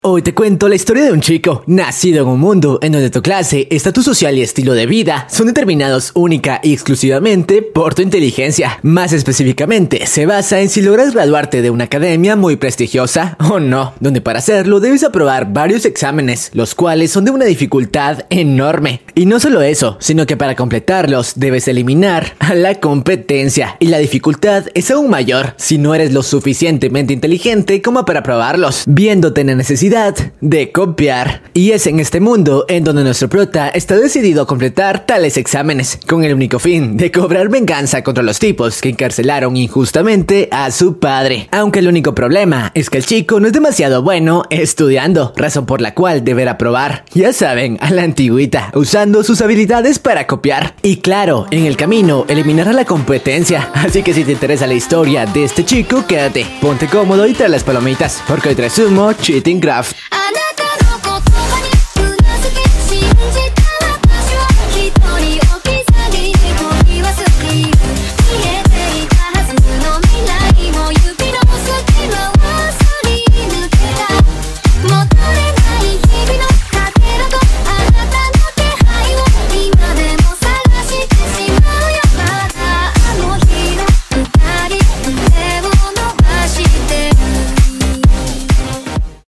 Hoy te cuento la historia de un chico nacido en un mundo en donde tu clase, estatus social y estilo de vida son determinados única y exclusivamente por tu inteligencia. Más específicamente, se basa en si logras graduarte de una academia muy prestigiosa o no, donde para hacerlo debes aprobar varios exámenes, los cuales son de una dificultad enorme. Y no solo eso, sino que para completarlos debes eliminar a la competencia, y la dificultad es aún mayor si no eres lo suficientemente inteligente como para aprobarlos, viéndote en la necesidad de copiar. Y es en este mundo en donde nuestro prota está decidido a completar tales exámenes, con el único fin de cobrar venganza contra los tipos que encarcelaron injustamente a su padre. Aunque el único problema es que el chico no es demasiado bueno estudiando, razón por la cual deberá probar, ya saben, a la antigüita, usando sus habilidades para copiar. Y claro, en el camino eliminará la competencia, así que si te interesa la historia de este chico, quédate, ponte cómodo y trae las palomitas, porque hoy te resumo Cheating Craft.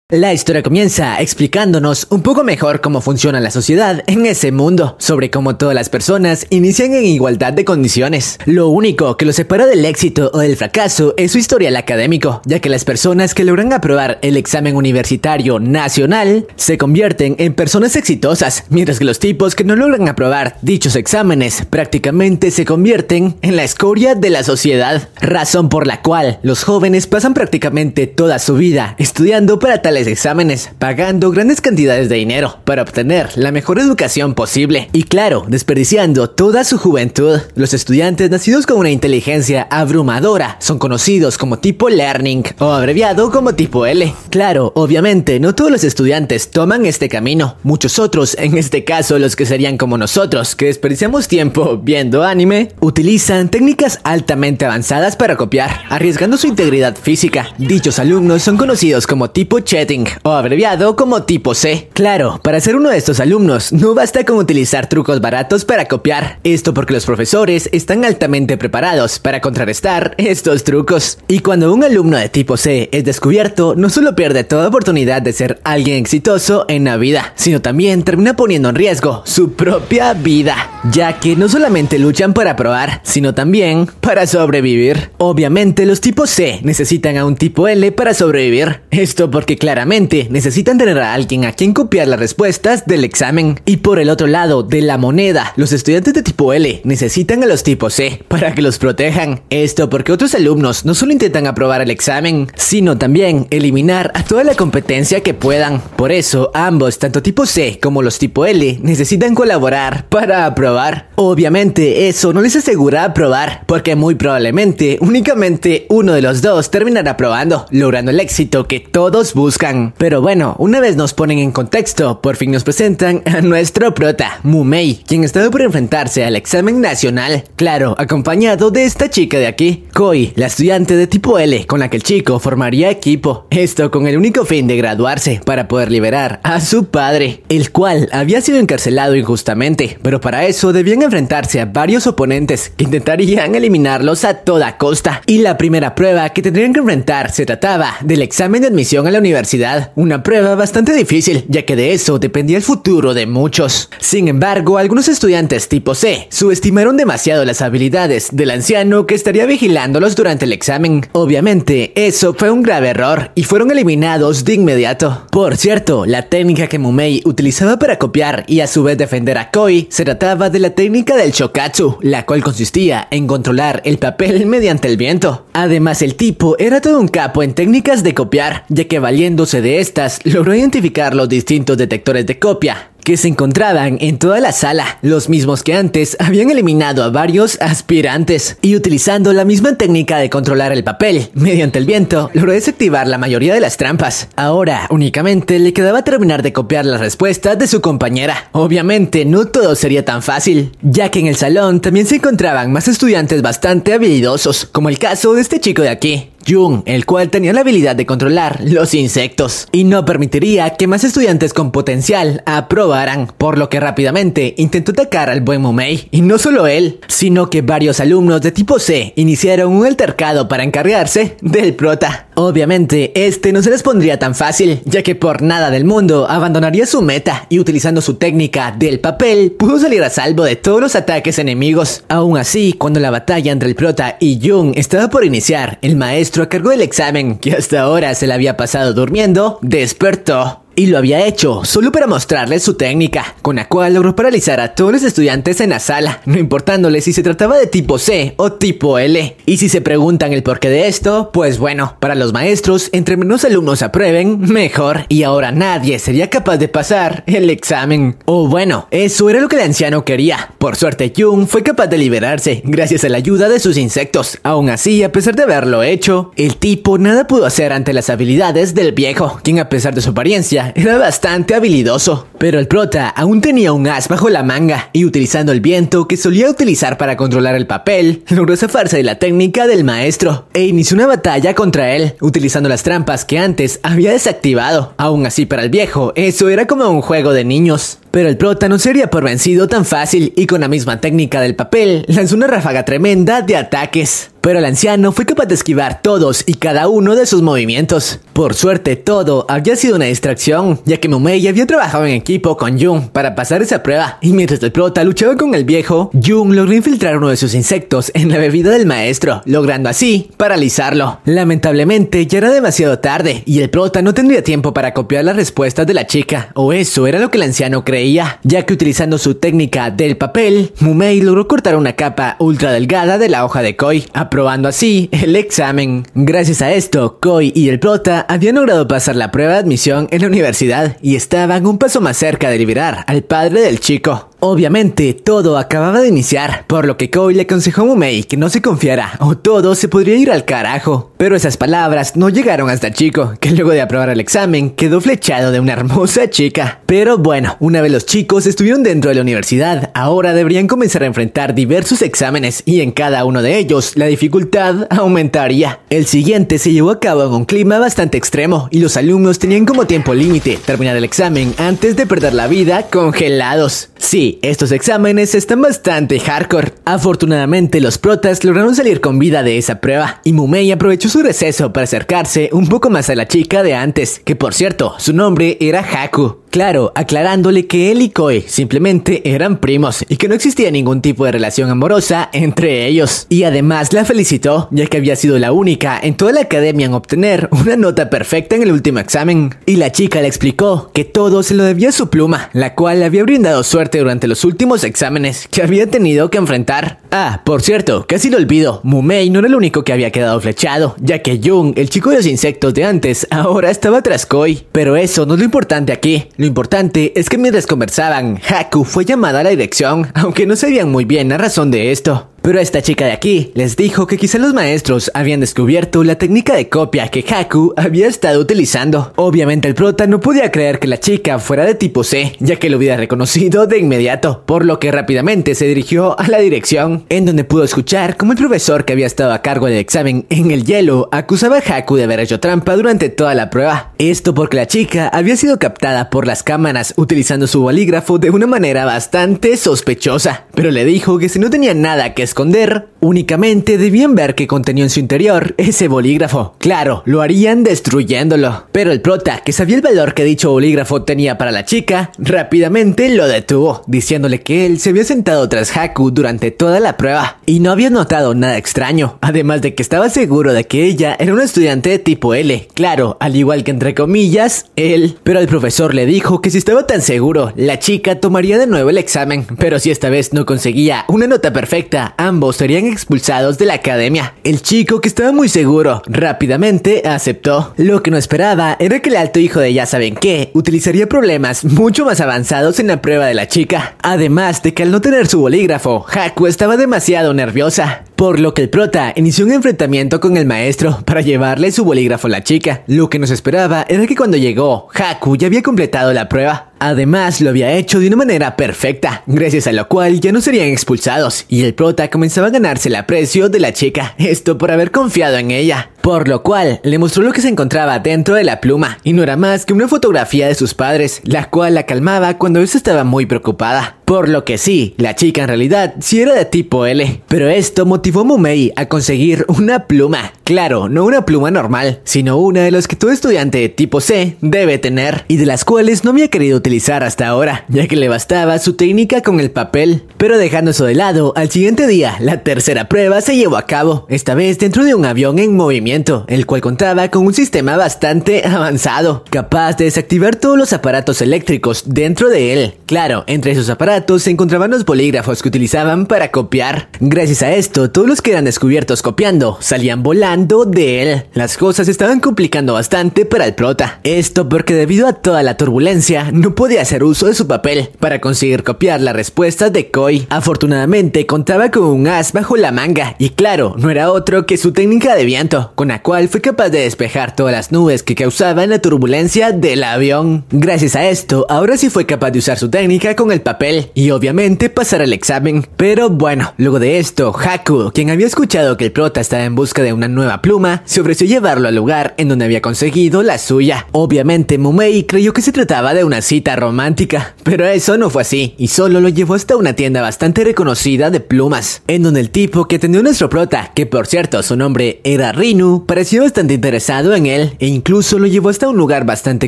La historia comienza explicándonos un poco mejor cómo funciona la sociedad en ese mundo, sobre cómo todas las personas inician en igualdad de condiciones. Lo único que los separa del éxito o del fracaso es su historial académico, ya que las personas que logran aprobar el examen universitario nacional se convierten en personas exitosas, mientras que los tipos que no logran aprobar dichos exámenes prácticamente se convierten en la escoria de la sociedad, razón por la cual los jóvenes pasan prácticamente toda su vida estudiando para tales exámenes, pagando grandes cantidades de dinero para obtener la mejor educación posible y claro, desperdiciando toda su juventud. Los estudiantes nacidos con una inteligencia abrumadora son conocidos como tipo learning o abreviado como tipo L. Claro, obviamente no todos los estudiantes toman este camino, muchos otros, en este caso los que serían como nosotros, que desperdiciamos tiempo viendo anime, utilizan técnicas altamente avanzadas para copiar, arriesgando su integridad física. Dichos alumnos son conocidos como tipo cheating o abreviado como tipo C. Claro, para ser uno de estos alumnos no basta con utilizar trucos baratos para copiar, esto porque los profesores están altamente preparados para contrarrestar estos trucos. Y cuando un alumno de tipo C es descubierto, no solo pierde toda oportunidad de ser alguien exitoso en la vida, sino también termina poniendo en riesgo su propia vida, ya que no solamente luchan para aprobar, sino también para sobrevivir. Obviamente los tipos C necesitan a un tipo L para sobrevivir, esto porque claramente necesitan tener a alguien a quien copiar las respuestas del examen. Y por el otro lado de la moneda, los estudiantes de tipo L necesitan a los tipos C para que los protejan. Esto porque otros alumnos no solo intentan aprobar el examen, sino también eliminar a toda la competencia que puedan. Por eso ambos, tanto tipo C como los tipo L, necesitan colaborar para aprobar. Obviamente eso no les asegura aprobar, porque muy probablemente únicamente uno de los dos terminará aprobando, logrando el éxito que todos buscan. Pero bueno, una vez nos ponen en contexto, por fin nos presentan a nuestro prota, Mumei, quien estaba por enfrentarse al examen nacional, claro, acompañado de esta chica de aquí, Koi, la estudiante de tipo L con la que el chico formaría equipo, esto con el único fin de graduarse para poder liberar a su padre, el cual había sido encarcelado injustamente, pero para eso debían enfrentarse a varios oponentes que intentarían eliminarlos a toda costa. Y la primera prueba que tendrían que enfrentar se trataba del examen de admisión a la universidad, una prueba bastante difícil, ya que de eso dependía el futuro de muchos. Sin embargo, algunos estudiantes tipo C subestimaron demasiado las habilidades del anciano que estaría vigilándolos durante el examen. Obviamente, eso fue un grave error y fueron eliminados de inmediato. Por cierto, la técnica que Mumei utilizaba para copiar y a su vez defender a Koi se trataba de la técnica del Shokatsu, la cual consistía en controlar el papel mediante el viento. Además, el tipo era todo un capo en técnicas de copiar, ya que valiéndose de estas, logró identificar los distintos detectores de copia que se encontraban en toda la sala, los mismos que antes habían eliminado a varios aspirantes, y utilizando la misma técnica de controlar el papel mediante el viento, logró desactivar la mayoría de las trampas. Ahora únicamente le quedaba terminar de copiar las respuestas de su compañera. Obviamente no todo sería tan fácil, ya que en el salón también se encontraban más estudiantes bastante habilidosos, como el caso de este chico de aquí, Jung, el cual tenía la habilidad de controlar los insectos y no permitiría que más estudiantes con potencial aprobaran, por lo que rápidamente intentó atacar al buen Mumei. Y no solo él, sino que varios alumnos de tipo C iniciaron un altercado para encargarse del prota. Obviamente, este no se les pondría tan fácil, ya que por nada del mundo abandonaría su meta y utilizando su técnica del papel pudo salir a salvo de todos los ataques enemigos. Aún así, cuando la batalla entre el prota y Jung estaba por iniciar, el maestro a cargo del examen, que hasta ahora se le había pasado durmiendo, despertó. Y lo había hecho solo para mostrarles su técnica, con la cual logró paralizar a todos los estudiantes en la sala, no importándoles si se trataba de tipo C o tipo L. Y si se preguntan el porqué de esto, pues bueno, para los maestros, entre menos alumnos aprueben, mejor, y ahora nadie sería capaz de pasar el examen. O bueno, eso era lo que el anciano quería. Por suerte, Jung fue capaz de liberarse, gracias a la ayuda de sus insectos. Aún así, a pesar de haberlo hecho, el tipo nada pudo hacer ante las habilidades del viejo, quien a pesar de su apariencia, era bastante habilidoso. Pero el prota aún tenía un as bajo la manga y utilizando el viento que solía utilizar para controlar el papel, logró zafarse de la técnica del maestro e inició una batalla contra él, utilizando las trampas que antes había desactivado. Aún así, para el viejo, eso era como un juego de niños. Pero el prota no sería por vencido tan fácil y con la misma técnica del papel lanzó una ráfaga tremenda de ataques. Pero el anciano fue capaz de esquivar todos y cada uno de sus movimientos. Por suerte, todo había sido una distracción, ya que Mumei había trabajado en equipo con Jung para pasar esa prueba, y mientras el prota luchaba con el viejo, Jung logró infiltrar uno de sus insectos en la bebida del maestro, logrando así paralizarlo. Lamentablemente, ya era demasiado tarde y el prota no tendría tiempo para copiar las respuestas de la chica, o eso era lo que el anciano creía, ya que utilizando su técnica del papel, Mumei logró cortar una capa ultra delgada de la hoja de Koi, aprobando así el examen. Gracias a esto, Koi y el prota habían logrado pasar la prueba de admisión en la universidad y estaban un paso más cerca de liberar al padre del chico. Obviamente, todo acababa de iniciar, por lo que Koi le aconsejó a Mumei que no se confiara o todo se podría ir al carajo. Pero esas palabras no llegaron hasta el chico, que luego de aprobar el examen quedó flechado de una hermosa chica. Pero bueno, una vez los chicos estuvieron dentro de la universidad, ahora deberían comenzar a enfrentar diversos exámenes y en cada uno de ellos la dificultad aumentaría. El siguiente se llevó a cabo en un clima bastante extremo y los alumnos tenían como tiempo límite terminar el examen antes de perder la vida congelados. Sí, estos exámenes están bastante hardcore. Afortunadamente, los protas lograron salir con vida de esa prueba y Mumei aprovechó su receso para acercarse un poco más a la chica de antes, que por cierto, su nombre era Haku. Claro, aclarándole que él y Koi simplemente eran primos y que no existía ningún tipo de relación amorosa entre ellos. Y además la felicitó, ya que había sido la única en toda la academia en obtener una nota perfecta en el último examen. Y la chica le explicó que todo se lo debía a su pluma, la cual le había brindado suerte durante los últimos exámenes que había tenido que enfrentar. Ah, por cierto, casi lo olvido, Mumei no era el único que había quedado flechado, ya que Jung, el chico de los insectos de antes, ahora estaba tras Koi. Pero eso no es lo importante aquí. Lo importante es que mientras conversaban, Haku fue llamada a la dirección, aunque no sabían muy bien la razón de esto. Pero esta chica de aquí les dijo que quizá los maestros habían descubierto la técnica de copia que Haku había estado utilizando. Obviamente el prota no podía creer que la chica fuera de tipo C, ya que lo hubiera reconocido de inmediato, por lo que rápidamente se dirigió a la dirección, en donde pudo escuchar cómo el profesor que había estado a cargo del examen en el hielo acusaba a Haku de haber hecho trampa durante toda la prueba. Esto porque la chica había sido captada por las cámaras utilizando su bolígrafo de una manera bastante sospechosa, pero le dijo que si no tenía nada que esconder, únicamente debían ver qué contenía en su interior ese bolígrafo. Claro, lo harían destruyéndolo. Pero el prota, que sabía el valor que dicho bolígrafo tenía para la chica, rápidamente lo detuvo, diciéndole que él se había sentado tras Haku durante toda la prueba y no había notado nada extraño, además de que estaba seguro de que ella era una estudiante de tipo L, claro, al igual que entre comillas, él. Pero el profesor le dijo que si estaba tan seguro, la chica tomaría de nuevo el examen, pero si esta vez no conseguía una nota perfecta, ambos serían expulsados de la academia. El chico, que estaba muy seguro, rápidamente aceptó. Lo que no esperaba era que el alto hijo de ya saben qué utilizaría problemas mucho más avanzados en la prueba de la chica. Además de que al no tener su bolígrafo, Haku estaba demasiado nerviosa, por lo que el prota inició un enfrentamiento con el maestro para llevarle su bolígrafo a la chica. Lo que nos esperaba era que cuando llegó, Haku ya había completado la prueba. Además, lo había hecho de una manera perfecta, gracias a lo cual ya no serían expulsados, y el prota comenzaba a ganarse el aprecio de la chica, esto por haber confiado en ella. por lo cual le mostró lo que se encontraba dentro de la pluma, y no era más que una fotografía de sus padres, la cual la calmaba cuando ella estaba muy preocupada. Por lo que sí, la chica en realidad sí era de tipo L, pero esto motivó a Mumei a conseguir una pluma. Claro, no una pluma normal, sino una de las que todo estudiante de tipo C debe tener, y de las cuales no había querido utilizar hasta ahora, ya que le bastaba su técnica con el papel. Pero dejando eso de lado, al siguiente día, la tercera prueba se llevó a cabo, esta vez dentro de un avión en movimiento, el cual contaba con un sistema bastante avanzado, capaz de desactivar todos los aparatos eléctricos dentro de él. Claro, entre esos aparatos se encontraban los bolígrafos que utilizaban para copiar. Gracias a esto, todos los que eran descubiertos copiando salían volando de él. Las cosas se estaban complicando bastante para el prota. Esto porque debido a toda la turbulencia, no podía hacer uso de su papel para conseguir copiar la respuesta de Koi. Afortunadamente, contaba con un as bajo la manga, y claro, no era otro que su técnica de viento, con la cual fue capaz de despejar todas las nubes que causaban la turbulencia del avión. Gracias a esto, ahora sí fue capaz de usar su técnica con el papel y obviamente pasar el examen. Pero bueno, luego de esto, Haku, quien había escuchado que el prota estaba en busca de una nueva pluma, se ofreció llevarlo al lugar en donde había conseguido la suya. Obviamente Mumei creyó que se trataba de una cita romántica, pero eso no fue así, y solo lo llevó hasta una tienda bastante reconocida de plumas, en donde el tipo que atendió a nuestro prota, que por cierto su nombre era Rinu, pareció bastante interesado en él, e incluso lo llevó hasta un lugar bastante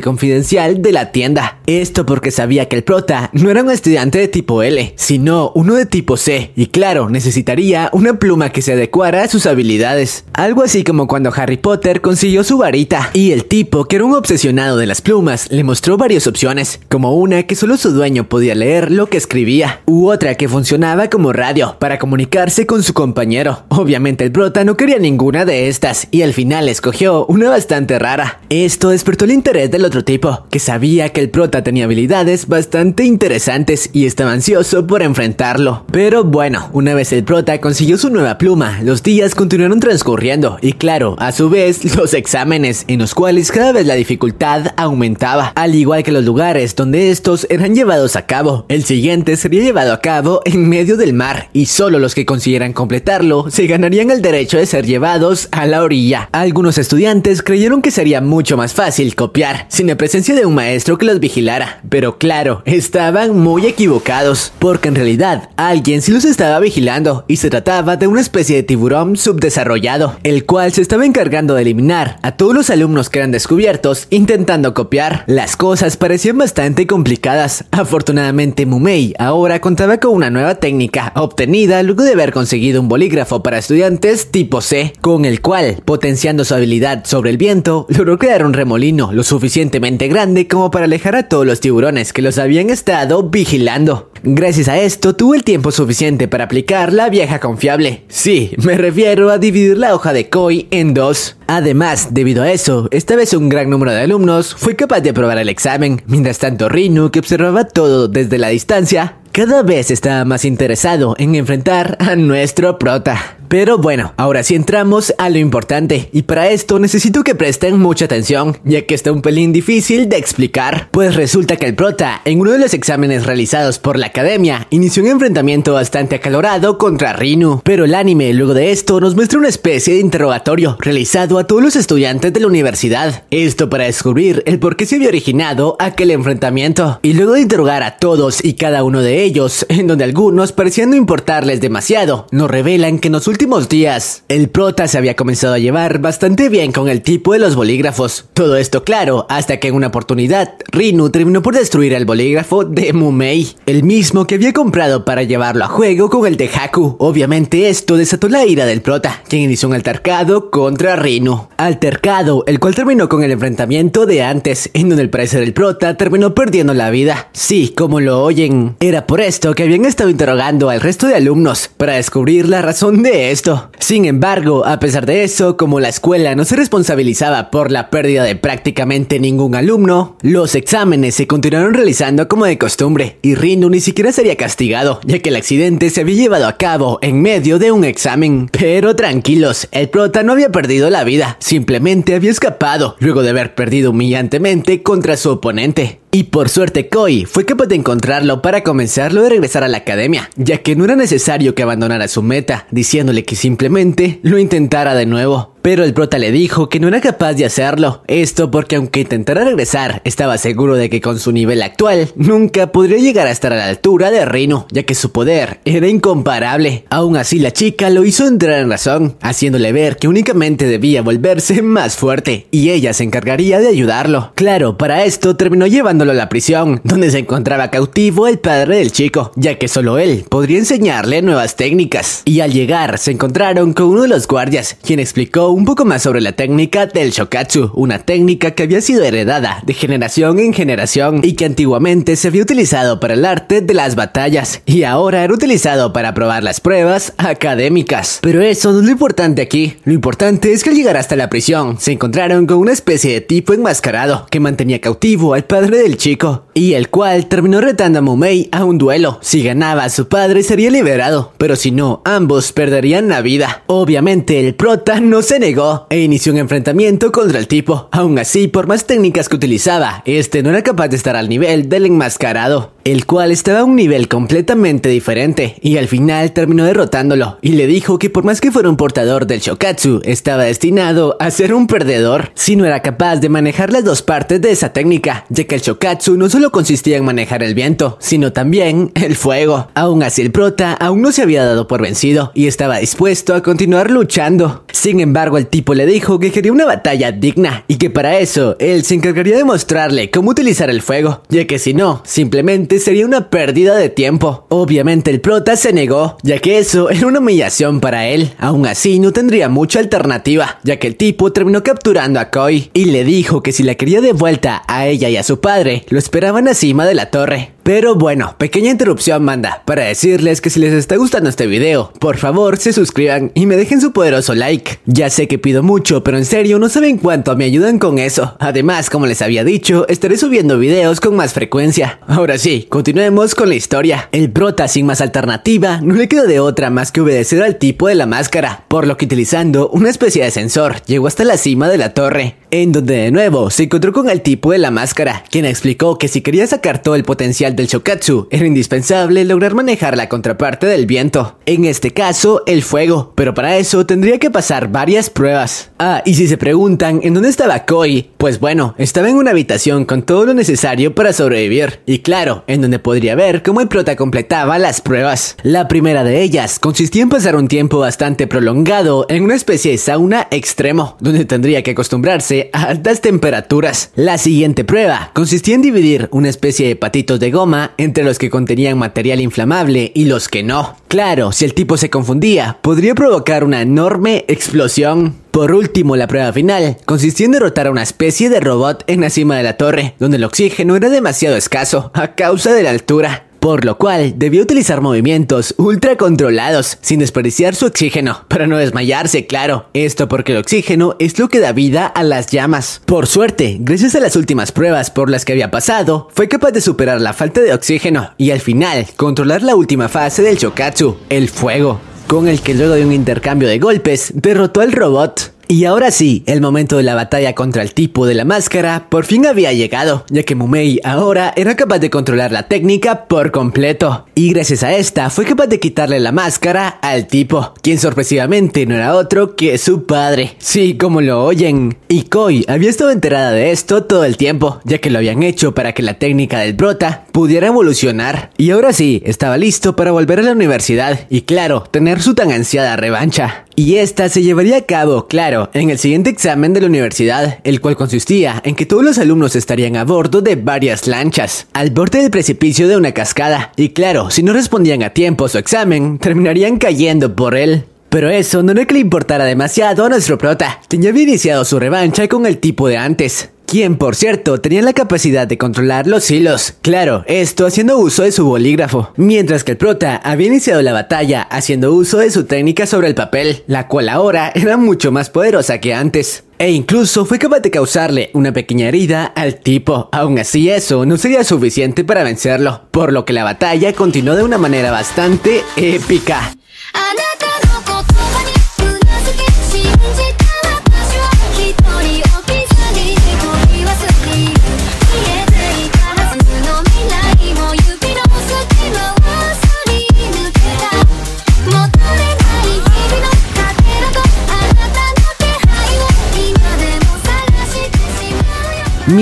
confidencial de la tienda. Esto porque sabía que el prota no era un estudiante de tipo L, sino uno de tipo C, y claro, necesitaría una pluma que se adecuara a sus habilidades. Algo así como cuando Harry Potter consiguió su varita, y el tipo, que era un obsesionado de las plumas, le mostró varias opciones, como una que solo su dueño podía leer lo que escribía, u otra que funcionaba como radio, para comunicarse con su compañero. Obviamente el prota no quería ninguna de estas, y al final escogió una bastante rara. Esto despertó el interés del otro tipo, que sabía que el prota tenía habilidades bastante interesantes, y estaba ansioso por enfrentarlo. Pero bueno, una vez el prota consiguió su nueva pluma, los días continuaron transcurriendo, y claro, a su vez, los exámenes, en los cuales cada vez la dificultad aumentaba, al igual que los lugares donde estos eran llevados a cabo. El siguiente sería llevado a cabo en medio del mar, y solo los que consiguieran completarlo se ganarían el derecho de ser llevados a la orilla. Algunos estudiantes creyeron que sería mucho más fácil copiar, sin la presencia de un maestro que los vigilara, pero claro, estaban muy equivocados, porque en realidad alguien sí los estaba vigilando, y se trataba de una especie de tiburón subdesarrollado, el cual se estaba encargando de eliminar a todos los alumnos que eran descubiertos intentando copiar. Las cosas parecían bastante complicadas. Afortunadamente Mumei ahora contaba con una nueva técnica obtenida luego de haber conseguido un bolígrafo para estudiantes tipo C, con el cual, potenciando su habilidad sobre el viento, logró crear un remolino lo suficientemente grande como para alejar a todos los tiburones que los habían estado vigilando. Gracias a esto tuvo el tiempo suficiente para aplicar la vieja confiable. Sí, me refiero a dividir la hoja de Koi en dos. Además, debido a eso, esta vez un gran número de alumnos fue capaz de aprobar el examen. Mientras tanto, Rinu, que observaba todo desde la distancia, cada vez estaba más interesado en enfrentar a nuestro prota. Pero bueno, ahora sí entramos a lo importante, y para esto necesito que presten mucha atención, ya que está un pelín difícil de explicar. Pues resulta que el prota, en uno de los exámenes realizados por la academia, inició un enfrentamiento bastante acalorado contra Rinu. Pero el anime luego de esto nos muestra una especie de interrogatorio realizado a todos los estudiantes de la universidad. Esto para descubrir el por qué se había originado aquel enfrentamiento. Y luego de interrogar a todos y cada uno de ellos, en donde algunos parecían no importarles demasiado, nos revelan que en los últimos días el prota se había comenzado a llevar bastante bien con el tipo de los bolígrafos. Todo esto claro, hasta que en una oportunidad Rinu terminó por destruir el bolígrafo de Mumei, el mismo que había comprado para llevarlo a juego con el de Haku. Obviamente esto desató la ira del prota, quien inició un altercado contra Rinu. Altercado, el cual terminó con el enfrentamiento de antes, en donde al parecer el prota terminó perdiendo la vida. Sí, como lo oyen. Era por esto que habían estado interrogando al resto de alumnos para descubrir la razón de esto. Sin embargo, a pesar de eso, como la escuela no se responsabilizaba por la pérdida de prácticamente ningún alumno, los exámenes se continuaron realizando como de costumbre, y Rinu ni siquiera sería castigado, ya que el accidente se había llevado a cabo en medio de un examen. Pero tranquilos, el prota no había perdido la vida, simplemente había escapado, luego de haber perdido humillantemente contra su oponente. Y por suerte Koi fue capaz de encontrarlo para convencerlo de regresar a la academia, ya que no era necesario que abandonara su meta, diciéndole que simplemente lo intentara de nuevo. Pero el prota le dijo que no era capaz de hacerlo, esto porque aunque intentara regresar, estaba seguro de que con su nivel actual, nunca podría llegar a estar a la altura de Rino, ya que su poder era incomparable. Aún así la chica lo hizo entrar en razón, haciéndole ver que únicamente debía volverse más fuerte, y ella se encargaría de ayudarlo. Claro, para esto terminó llevándolo a la prisión, donde se encontraba cautivo el padre del chico, ya que solo él podría enseñarle nuevas técnicas. Y al llegar, se encontraron con uno de los guardias, quien explicó un poco más sobre la técnica del Shokatsu, una técnica que había sido heredada de generación en generación y que antiguamente se había utilizado para el arte de las batallas y ahora era utilizado para probar las pruebas académicas. Pero eso no es lo importante aquí, lo importante es que al llegar hasta la prisión se encontraron con una especie de tipo enmascarado que mantenía cautivo al padre del chico y el cual terminó retando a Mumei a un duelo. Si ganaba, su padre sería liberado, pero si no, ambos perderían la vida. Obviamente el prota no se negó e inició un enfrentamiento contra el tipo. Aún así, por más técnicas que utilizaba, este no era capaz de estar al nivel del enmascarado, el cual estaba a un nivel completamente diferente, y al final terminó derrotándolo, y le dijo que por más que fuera un portador del Shokatsu, estaba destinado a ser un perdedor, si no era capaz de manejar las dos partes de esa técnica, ya que el Shokatsu no solo consistía en manejar el viento, sino también el fuego. Aún así el prota aún no se había dado por vencido, y estaba dispuesto a continuar luchando. Sin embargo, el tipo le dijo que quería una batalla digna, y que para eso, él se encargaría de mostrarle cómo utilizar el fuego, ya que si no, simplemente sería una pérdida de tiempo. Obviamente el prota se negó, ya que eso era una humillación para él. Aún así no tendría mucha alternativa, ya que el tipo terminó capturando a Koi y le dijo que si la quería de vuelta a ella y a su padre, lo esperaban encima de la torre. Pero bueno, pequeña interrupción, manda, para decirles que si les está gustando este video, por favor se suscriban y me dejen su poderoso like. Ya sé que pido mucho, pero en serio no saben cuánto me ayudan con eso. Además, como les había dicho, estaré subiendo videos con más frecuencia. Ahora sí, continuemos con la historia. El prota, sin más alternativa, no le quedó de otra más que obedecer al tipo de la máscara, por lo que utilizando una especie de sensor, llegó hasta la cima de la torre, en donde de nuevo se encontró con el tipo de la máscara, quien explicó que si quería sacar todo el potencial del Shokatsu, era indispensable lograr manejar la contraparte del viento, en este caso el fuego, pero para eso tendría que pasar varias pruebas. Ah, y si se preguntan en dónde estaba Koi, pues bueno, estaba en una habitación con todo lo necesario para sobrevivir, y claro, en donde podría ver cómo el prota completaba las pruebas. La primera de ellas consistía en pasar un tiempo bastante prolongado en una especie de sauna extremo, donde tendría que acostumbrarse a altas temperaturas. La siguiente prueba consistía en dividir una especie de patitos de goma entre los que contenían material inflamable y los que no. Claro, si el tipo se confundía, podría provocar una enorme explosión. Por último, la prueba final consistía en derrotar a una especie de robot en la cima de la torre, donde el oxígeno era demasiado escaso a causa de la altura, por lo cual debió utilizar movimientos ultra controlados sin desperdiciar su oxígeno para no desmayarse, claro. Esto porque el oxígeno es lo que da vida a las llamas. Por suerte, gracias a las últimas pruebas por las que había pasado, fue capaz de superar la falta de oxígeno y al final controlar la última fase del Shokatsu, el fuego, con el que luego de un intercambio de golpes derrotó al robot. Y ahora sí, el momento de la batalla contra el tipo de la máscara por fin había llegado, ya que Mumei ahora era capaz de controlar la técnica por completo. Y gracias a esta fue capaz de quitarle la máscara al tipo, quien sorpresivamente no era otro que su padre. Sí, como lo oyen. Y Koi había estado enterada de esto todo el tiempo, ya que lo habían hecho para que la técnica del prota pudiera evolucionar. Y ahora sí, estaba listo para volver a la universidad y claro, tener su tan ansiada revancha. Y esta se llevaría a cabo, claro, en el siguiente examen de la universidad, el cual consistía en que todos los alumnos estarían a bordo de varias lanchas, al borde del precipicio de una cascada, y claro, si no respondían a tiempo a su examen, terminarían cayendo por él. Pero eso no era que le importara demasiado a nuestro prota, quien ya había iniciado su revancha con el tipo de antes, quien por cierto tenía la capacidad de controlar los hilos, claro, esto haciendo uso de su bolígrafo, mientras que el prota había iniciado la batalla haciendo uso de su técnica sobre el papel, la cual ahora era mucho más poderosa que antes. E incluso fue capaz de causarle una pequeña herida al tipo. Aún así eso no sería suficiente para vencerlo, por lo que la batalla continuó de una manera bastante épica.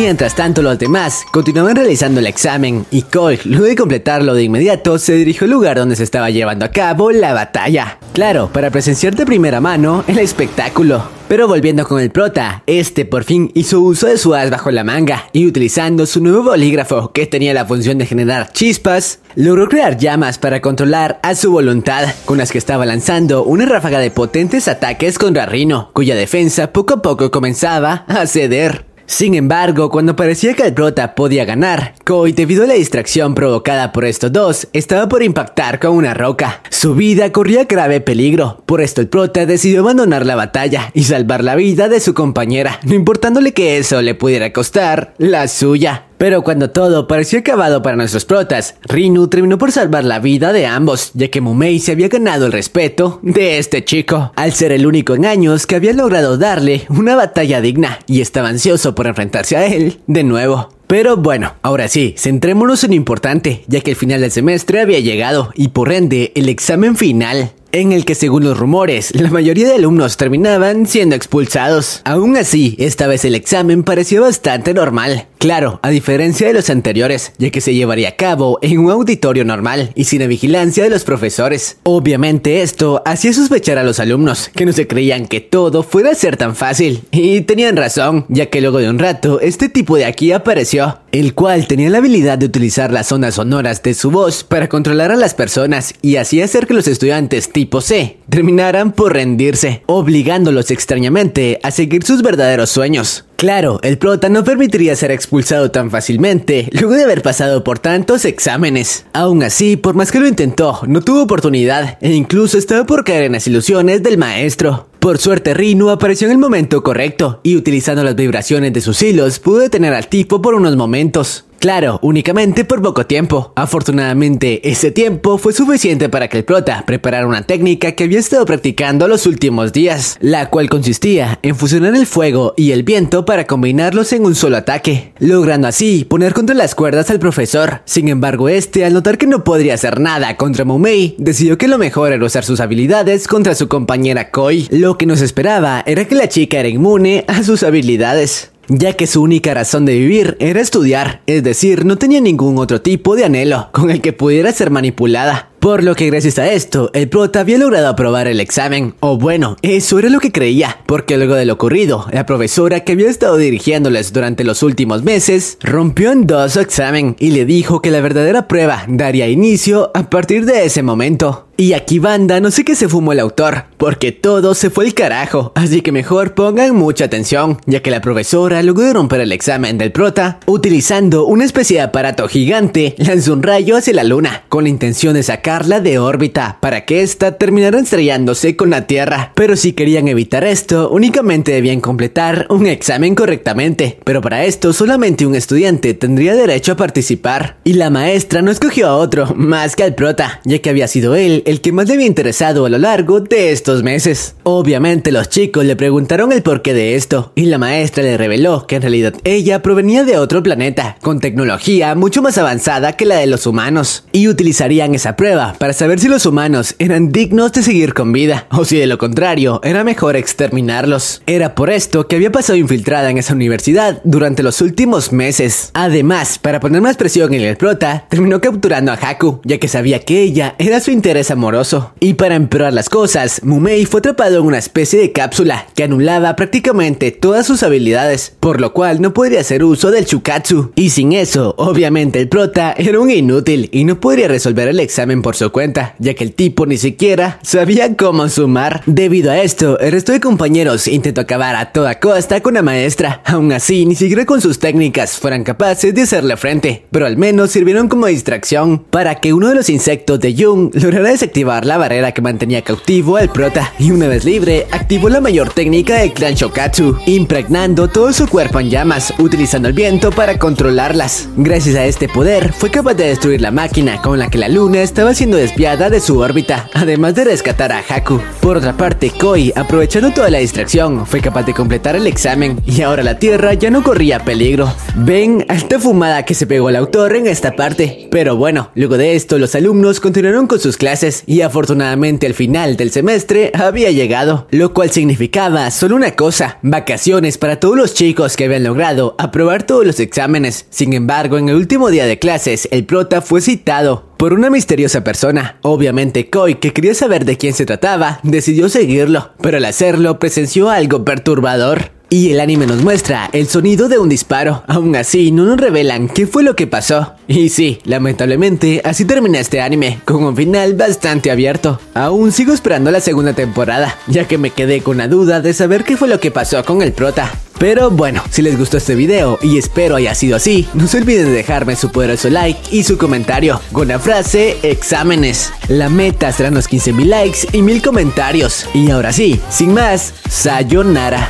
Mientras tanto, los demás continuaban realizando el examen y Koi, luego de completarlo de inmediato, se dirigió al lugar donde se estaba llevando a cabo la batalla. Claro, para presenciar de primera mano el espectáculo. Pero volviendo con el prota, este por fin hizo uso de su as bajo la manga y utilizando su nuevo bolígrafo que tenía la función de generar chispas, logró crear llamas para controlar a su voluntad, con las que estaba lanzando una ráfaga de potentes ataques contra Rino, cuya defensa poco a poco comenzaba a ceder. Sin embargo, cuando parecía que el prota podía ganar, Koi, debido a la distracción provocada por estos dos, estaba por impactar con una roca. Su vida corría grave peligro, por esto el prota decidió abandonar la batalla y salvar la vida de su compañera, no importándole que eso le pudiera costar la suya. Pero cuando todo pareció acabado para nuestros protas, Rinu terminó por salvar la vida de ambos, ya que Mumei se había ganado el respeto de este chico, al ser el único en años que había logrado darle una batalla digna y estaba ansioso por enfrentarse a él de nuevo. Pero bueno, ahora sí, centrémonos en lo importante, ya que el final del semestre había llegado y por ende el examen final, en el que según los rumores, la mayoría de alumnos terminaban siendo expulsados. Aún así, esta vez el examen pareció bastante normal. Claro, a diferencia de los anteriores, ya que se llevaría a cabo en un auditorio normal y sin la vigilancia de los profesores. Obviamente esto hacía sospechar a los alumnos, que no se creían que todo fuera a ser tan fácil. Y tenían razón, ya que luego de un rato, este tipo de aquí apareció, el cual tenía la habilidad de utilizar las ondas sonoras de su voz para controlar a las personas y así hacer que los estudiantes tipo C terminaran por rendirse, obligándolos extrañamente a seguir sus verdaderos sueños. Claro, el prota no permitiría ser expulsado tan fácilmente luego de haber pasado por tantos exámenes. Aún así, por más que lo intentó, no tuvo oportunidad e incluso estaba por caer en las ilusiones del maestro. Por suerte, Rinu apareció en el momento correcto y utilizando las vibraciones de sus hilos pudo detener al tipo por unos momentos. Claro, únicamente por poco tiempo. Afortunadamente, ese tiempo fue suficiente para que el prota preparara una técnica que había estado practicando los últimos días, la cual consistía en fusionar el fuego y el viento para combinarlos en un solo ataque, logrando así poner contra las cuerdas al profesor. Sin embargo, este, al notar que no podría hacer nada contra Mumei, decidió que lo mejor era usar sus habilidades contra su compañera Koi. Lo que nos esperaba era que la chica era inmune a sus habilidades, ya que su única razón de vivir era estudiar, es decir, no tenía ningún otro tipo de anhelo con el que pudiera ser manipulada. Por lo que gracias a esto, el prota había logrado aprobar el examen, o bueno, eso era lo que creía, porque luego de lo ocurrido, la profesora que había estado dirigiéndoles durante los últimos meses, rompió en dos su examen y le dijo que la verdadera prueba daría inicio a partir de ese momento. Y aquí banda, no sé qué se fumó el autor, porque todo se fue al carajo, así que mejor pongan mucha atención, ya que la profesora, luego de romper el examen del prota, utilizando una especie de aparato gigante, lanzó un rayo hacia la luna, con la intención de sacarla de órbita, para que ésta terminara estrellándose con la Tierra. Pero si querían evitar esto, únicamente debían completar un examen correctamente, pero para esto solamente un estudiante tendría derecho a participar, y la maestra no escogió a otro, más que al prota, ya que había sido él el que más le había interesado a lo largo de estos meses. Obviamente los chicos le preguntaron el porqué de esto, y la maestra le reveló que en realidad ella provenía de otro planeta, con tecnología mucho más avanzada que la de los humanos, y utilizarían esa prueba para saber si los humanos eran dignos de seguir con vida, o si de lo contrario, era mejor exterminarlos. Era por esto que había pasado infiltrada en esa universidad durante los últimos meses. Además, para poner más presión en el prota, terminó capturando a Haku, ya que sabía que ella era su interés amoroso. Y para empeorar las cosas, Mumei fue atrapado en una especie de cápsula que anulaba prácticamente todas sus habilidades, por lo cual no podría hacer uso del Chukatsu. Y sin eso, obviamente el prota era un inútil y no podría resolver el examen por su cuenta, ya que el tipo ni siquiera sabía cómo sumar. Debido a esto, el resto de compañeros intentó acabar a toda costa con la maestra. Aún así, ni siquiera con sus técnicas fueran capaces de hacerle frente, pero al menos sirvieron como distracción para que uno de los insectos de Jung lograra desactivar la barrera que mantenía cautivo al prota, y una vez libre, activó la mayor técnica del clan Shokatsu, impregnando todo su cuerpo en llamas, utilizando el viento para controlarlas. Gracias a este poder, fue capaz de destruir la máquina con la que la luna estaba siendo desviada de su órbita, además de rescatar a Haku. Por otra parte, Koi, aprovechando toda la distracción, fue capaz de completar el examen, y ahora la Tierra ya no corría peligro. Ven, alta fumada que se pegó el autor en esta parte. Pero bueno, luego de esto, los alumnos continuaron con sus clases, clases y afortunadamente el final del semestre había llegado, lo cual significaba solo una cosa: vacaciones para todos los chicos que habían logrado aprobar todos los exámenes. Sin embargo, en el último día de clases, el prota fue citado por una misteriosa persona. Obviamente Koi, que quería saber de quién se trataba, decidió seguirlo, pero al hacerlo presenció algo perturbador. Y el anime nos muestra el sonido de un disparo. Aún así, no nos revelan qué fue lo que pasó. Y sí, lamentablemente, así termina este anime, con un final bastante abierto. Aún sigo esperando la segunda temporada, ya que me quedé con la duda de saber qué fue lo que pasó con el prota. Pero bueno, si les gustó este video, y espero haya sido así, no se olviden de dejarme su poderoso like y su comentario con la frase exámenes. La meta serán los 15.000 likes y 1000 comentarios. Y ahora sí, sin más, sayonara.